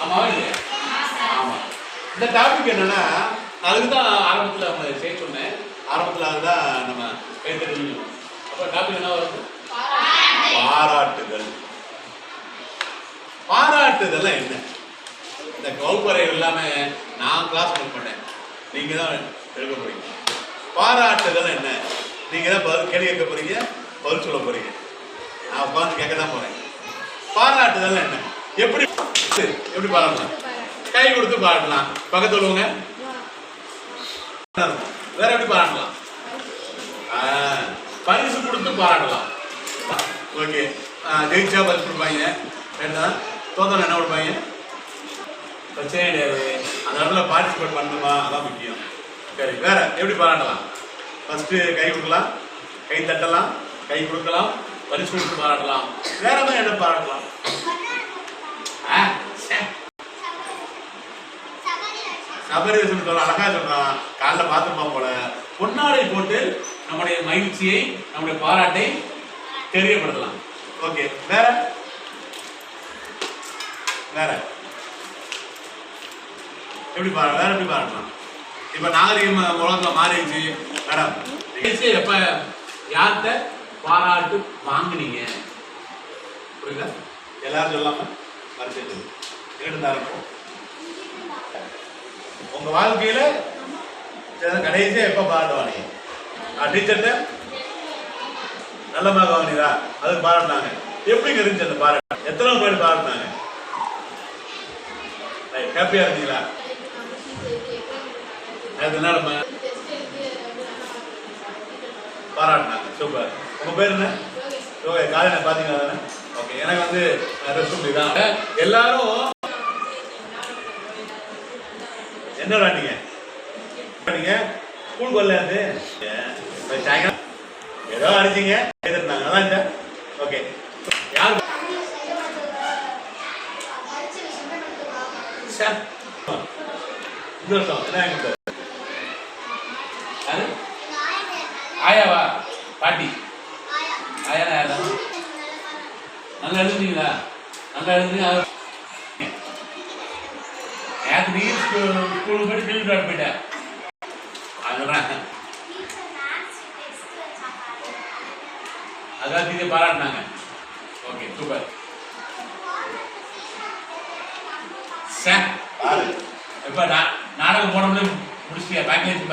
ஆமாவா இல்லையா? ஆமா. இந்த டாபிக் என்னன்னா அதுக்கு தான் ஆரம்பத்தில் நம்ம செய்ய சொன்னேன். ஆரம்பத்தில் அதுதான் நம்ம கைத்தறி. அப்போ டாபிக் என்ன வருது? பாராட்டுதல். பாராட்டுதல் என்ன? இந்த வகுப்பறை எல்லாமே நான் கிளாஸ் பண்ண மாட்டேன், நீங்க தான் எழுத போறீங்க. பாராட்டுதல் என்ன? நீங்க தான் பதில் கேள்வி கேட்க போறீங்க, பதில் சொல்ல போறீங்க. நான் உட்காந்து கேட்க தான் போறேன். பாராட்டுதல் என்ன? எப்படி எப்படி பாராட்டலாம்? கை கொடுத்து பாராட்டலாம். பக்கத்து உள்ளவங்க வேற எப்படி பாராட்டலாம்? பரிசு கொடுத்து பாராட்டலாம். ஓகே, ஜெயிச்சா பரிசு கொடுப்பாங்க, தோத்தம் என்ன கொடுப்பாங்க? பிரச்சனை கிடையாது. அந்த இடத்துல பார்ட்டிசிபேட் பண்ணணுமா, அதான் முக்கியம். சரி, வேற எப்படி பாராட்டலாம்? ஃபர்ஸ்ட் கை கொடுக்கலாம், கை தட்டலாம், கை கொடுக்கலாம், பரிசு கொடுத்து பாராட்டலாம். வேற மாதிரி என்ன பாராட்டலாம்? சபரிசம் சொல்ல அழகா சொல்றான். காலைல பாத்திரமா போல பொன்னாடை போட்டு நம்முடைய மகிழ்ச்சியை, நம்முடைய பாராட்டை தெரியப்படுத்தலாம். ஓகே, வேற வேற எப்படி வேற எப்படி பாராட்டலாம்? இப்ப நாகரிகம் உலகத்துல மாறிடுச்சு மேடம். எப்ப யார்கிட்ட பாராட்டு வாங்கினீங்க? புரியுதா? எல்லாரும் சொல்லாம மறைச்சிட்டு இருக்கும். உங்க வாழ்க்கையில கடைசியா எப்ப பாராட்டு வாங்கினீங்க? டீச்சர்கிட்ட நல்ல மார்க் வாங்கினீங்களா? அதுக்கு பாராட்டினாங்க. எப்படி இருந்துச்சு அந்த பாராட்டு? எத்தனை பேர் பாராட்டினாங்க? ஹாப்பியா இருந்தீங்களா? பாராட்டினாங்க. சூப்பர். உங்க பேர் என்ன? காலையில பாத்தீங்களா தானே? ஓகே, எனக்கு வந்து தான் எல்லாரும் என்ன விளாண்டீங்க? ஸ்கூல் வரலாது ஏதோ அடிச்சிங்க, நல்லா இருந்துச்சா? ஓகே, யாரு என்ன? ஆயாவா? பாட்டி ஆயா? நல்லா எழுதுனீங்களா? நல்லா எழுதுங்க. ஸ்கூலுக்கு போய் ஃபீல்டு போயிட்டேன். அதுதான் அதான் தீங்க பாராட்டினாங்க. Okay, super. இப்ப நாடகம் போனோம்னு முடிச்சிட்டியா? பேக்கேஜ்